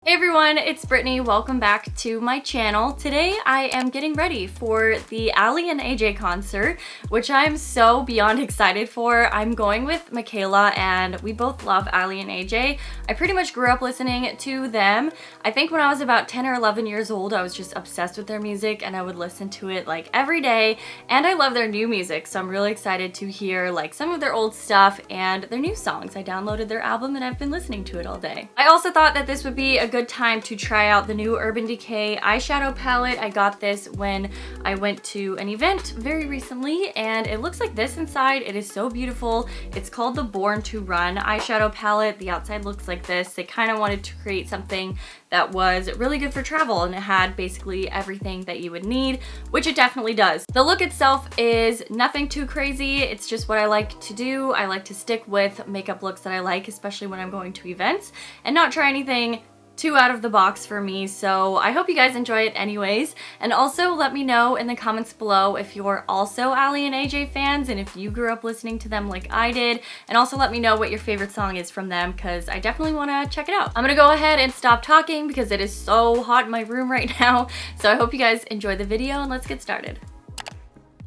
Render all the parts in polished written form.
Hey everyone, it's Brittany. Welcome back to my channel. Today I am getting ready for the Aly and AJ concert, which I'm so beyond excited for. I'm going with Michaela and we both love Aly and AJ. I pretty much grew up listening to them. I think when I was about 10 or 11 years old, I was just obsessed with their music and I would listen to it like every day. And I love their new music, so I'm really excited to hear like some of their old stuff and their new songs. I downloaded their album and I've been listening to it all day. I also thought that this would be a good time to try out the new Urban Decay eyeshadow palette. I got this when I went to an event very recently and it looks like this inside. It is so beautiful. It's called the Born to Run eyeshadow palette. The outside looks like this. They kind of wanted to create something that was really good for travel and it had basically everything that you would need, which it definitely does. The look itself is nothing too crazy. It's just what I like to do. I like to stick with makeup looks that I like, especially when I'm going to events, and not try anything too out of the box for me. So I hope you guys enjoy it anyways. And also let me know in the comments below if you're also Aly and AJ fans and if you grew up listening to them like I did. And also let me know what your favorite song is from them because I definitely want to check it out. I'm gonna go ahead and stop talking because it is so hot in my room right now. So I hope you guys enjoy the video and let's get started.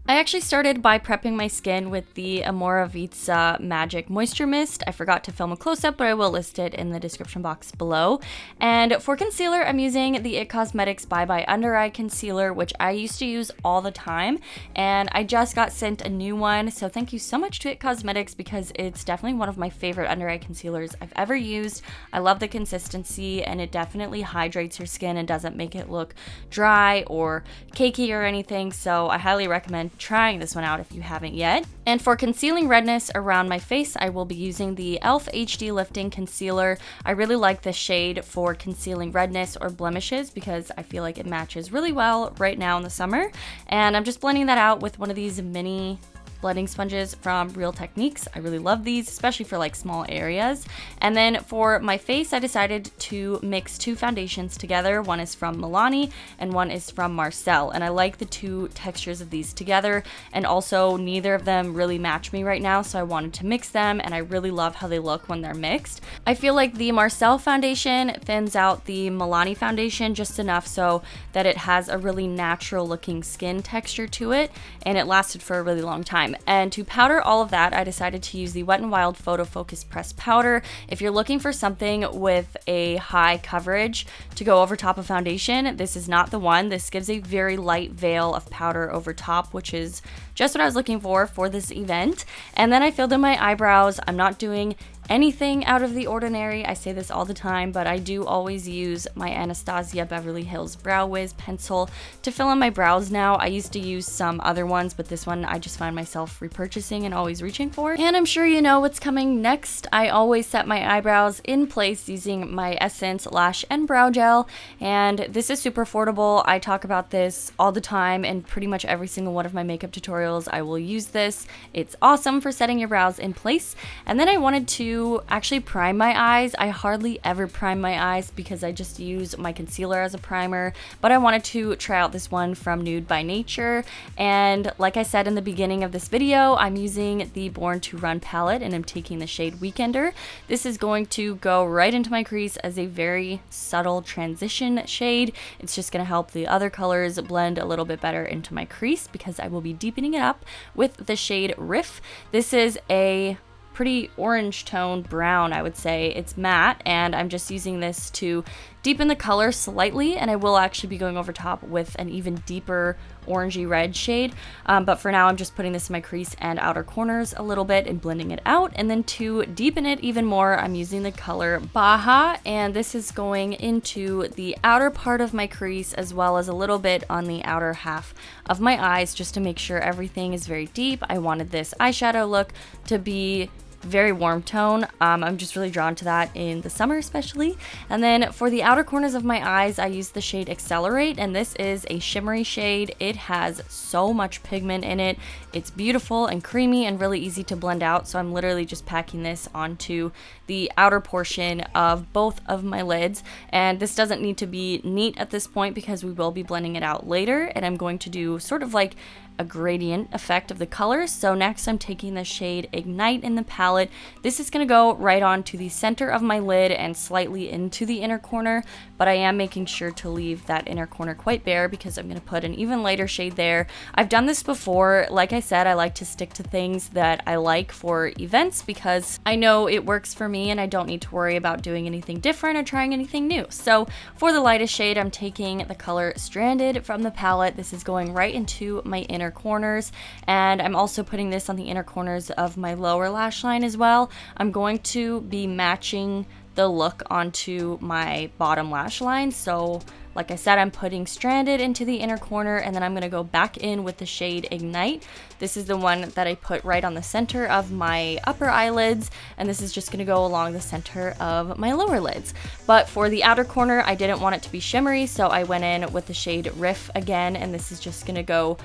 I actually started by prepping my skin with the Omorovicza Magic Moisture Mist. I forgot to film a close-up, but I will list it in the description box below. And for concealer, I'm using the IT Cosmetics Bye Bye Under Eye Concealer, which I used to use all the time. And I just got sent a new one, so thank you so much to IT Cosmetics because it's definitely one of my favorite under eye concealers I've ever used. I love the consistency and it definitely hydrates your skin and doesn't make it look dry or cakey or anything, so I highly recommend trying this one out if you haven't yet. And for concealing redness around my face, I will be using the e.l.f. HD Lifting Concealer. I really like this shade for concealing redness or blemishes because I feel like it matches really well right now in the summer. And I'm just blending that out with one of these mini blending sponges from Real Techniques. I really love these, especially for like small areas. And then for my face, I decided to mix two foundations together. One is from Milani and one is from Marcelle. And I like the two textures of these together. And also neither of them really match me right now, so I wanted to mix them and I really love how they look when they're mixed. I feel like the Marcelle foundation thins out the Milani foundation just enough so that it has a really natural looking skin texture to it and it lasted for a really long time. And to powder all of that, I decided to use the Wet n Wild Photofocus Pressed Powder. If you're looking for something with a high coverage to go over top of foundation, this is not the one. This gives a very light veil of powder over top, which is just what I was looking for this event. And then I filled in my eyebrows. I'm not doing anything out of the ordinary. I say this all the time, but I do always use my Anastasia Beverly Hills Brow Wiz pencil to fill in my brows now. I used to use some other ones, but this one I just find myself repurchasing and always reaching for. And I'm sure you know what's coming next. I always set my eyebrows in place using my Essence Lash and Brow Gel, and this is super affordable. I talk about this all the time in pretty much every single one of my makeup tutorials. I will use this. It's awesome for setting your brows in place. And then I wanted to actually prime my eyes. I hardly ever prime my eyes because I just use my concealer as a primer, but I wanted to try out this one from Nude by Nature. And like I said in the beginning of this video, I'm using the Born to Run palette and I'm taking the shade Weekender. This is going to go right into my crease as a very subtle transition shade. It's just going to help the other colors blend a little bit better into my crease because I will be deepening it up with the shade Riff. This is a pretty orange toned brown, I would say. It's matte and I'm just using this to deepen the color slightly, and I will actually be going over top with an even deeper orangey red shade, but for now I'm just putting this in my crease and outer corners a little bit and blending it out. And then to deepen it even more, I'm using the color Baja, and this is going into the outer part of my crease as well as a little bit on the outer half of my eyes just to make sure everything is very deep. I wanted this eyeshadow look to be very warm tone. I'm just really drawn to that in the summer especially. And then for the outer corners of my eyes, I use the shade Accelerate, and this is a shimmery shade. It has so much pigment in it. It's beautiful and creamy and really easy to blend out, so I'm literally just packing this onto the outer portion of both of my lids. And this doesn't need to be neat at this point because we will be blending it out later, and I'm going to do sort of like a gradient effect of the colors. So next I'm taking the shade Ignite in the palette palette. This is going to go right onto the center of my lid and slightly into the inner corner, but I am making sure to leave that inner corner quite bare because I'm going to put an even lighter shade there. I've done this before. Like I said, I like to stick to things that I like for events because I know it works for me and I don't need to worry about doing anything different or trying anything new. So for the lightest shade, I'm taking the color Stranded from the palette. This is going right into my inner corners, and I'm also putting this on the inner corners of my lower lash line as well. I'm going to be matching the look onto my bottom lash line. So like I said, I'm putting Stranded into the inner corner, and then I'm going to go back in with the shade Ignite. This is the one that I put right on the center of my upper eyelids, and this is just going to go along the center of my lower lids. But for the outer corner, I didn't want it to be shimmery, so I went in with the shade Riff again, and this is just going to go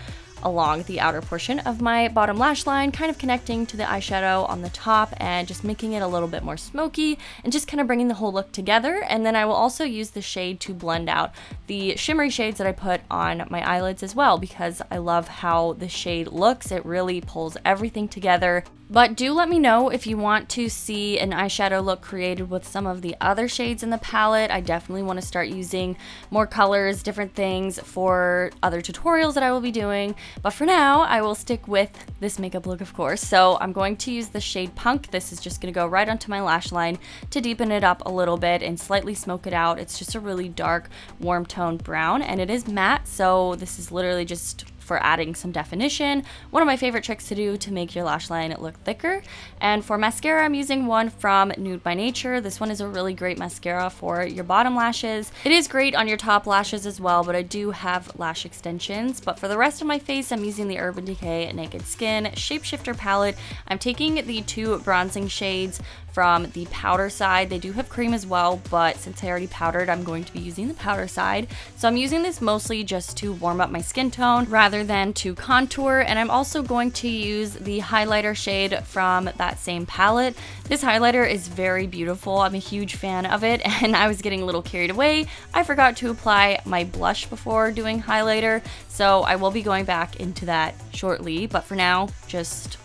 along the outer portion of my bottom lash line, kind of connecting to the eyeshadow on the top and just making it a little bit more smoky and just kind of bringing the whole look together. And then I will also use the shade to blend out the shimmery shades that I put on my eyelids as well, because I love how the shade looks. It really pulls everything together. But do let me know if you want to see an eyeshadow look created with some of the other shades in the palette. I definitely want to start using more colors, different things for other tutorials that I will be doing. But for now, I will stick with this makeup look, of course. So I'm going to use the shade Punk. This is just going to go right onto my lash line to deepen it up a little bit and slightly smoke it out. It's just a really dark, warm tone brown, and it is matte. So this is literally just for adding some definition. One of my favorite tricks to do to make your lash line look thicker. And for mascara, I'm using one from Nude by Nature. This one is a really great mascara for your bottom lashes. It is great on your top lashes as well, but I do have lash extensions. But for the rest of my face, I'm using the Urban Decay Naked Skin Shapeshifter palette. I'm taking the two bronzing shades from the powder side. They do have cream as well, but since I already powdered, I'm going to be using the powder side. So I'm using this mostly just to warm up my skin tone rather than to contour. And I'm also going to use the highlighter shade from that same palette. This highlighter is very beautiful. I'm a huge fan of it, and I was getting a little carried away. I forgot to apply my blush before doing highlighter, so I will be going back into that shortly. But for now, just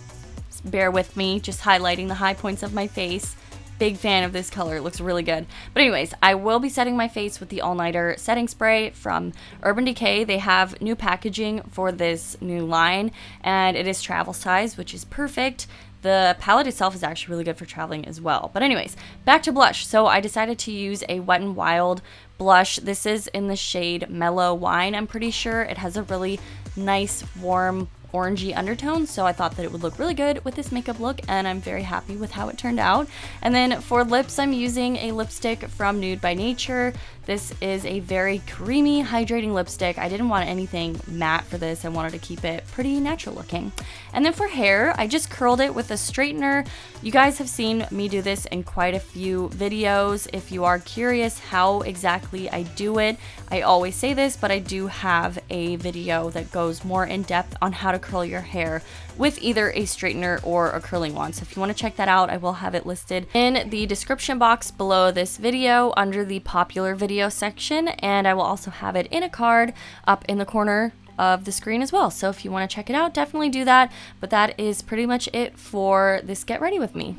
bear with me, just highlighting the high points of my face. Big fan of this color, it looks really good. But anyways, I will be setting my face with the All Nighter setting spray from Urban Decay. They have new packaging for this new line, and it is travel size, which is perfect. The palette itself is actually really good for traveling as well. But anyways, back to blush. So I decided to use a Wet n Wild blush. This is in the shade Mellow Wine, I'm pretty sure. It has a really nice, warm, orangey undertone, so I thought that it would look really good with this makeup look, and I'm very happy with how it turned out. And then for lips, I'm using a lipstick from Nude by Nature. This is a very creamy, hydrating lipstick. I didn't want anything matte for this. I wanted to keep it pretty natural looking. And then for hair, I just curled it with a straightener. You guys have seen me do this in quite a few videos. If you are curious how exactly I do it, I always say this, but I do have a video that goes more in depth on how to curl your hair with either a straightener or a curling wand. So if you want to check that out, I will have it listed in the description box below this video under the popular video section, and I will also have it in a card up in the corner of the screen as well. So if you want to check it out, definitely do that. But that is pretty much it for this Get Ready With Me.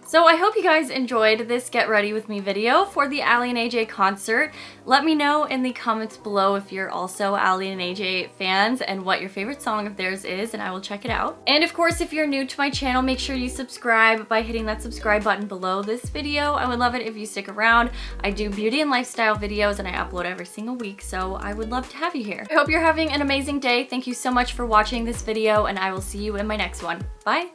So I hope you guys enjoyed this Get Ready With Me video for the Aly and AJ concert. Let me know in the comments below if you're also Aly and AJ fans and what your favorite song of theirs is, and I will check it out. And of course, if you're new to my channel, make sure you subscribe by hitting that subscribe button below this video. I would love it if you stick around. I do beauty and lifestyle videos and I upload every single week, so I would love to have you here. I hope you're having an amazing day. Thank you so much for watching this video, and I will see you in my next one. Bye!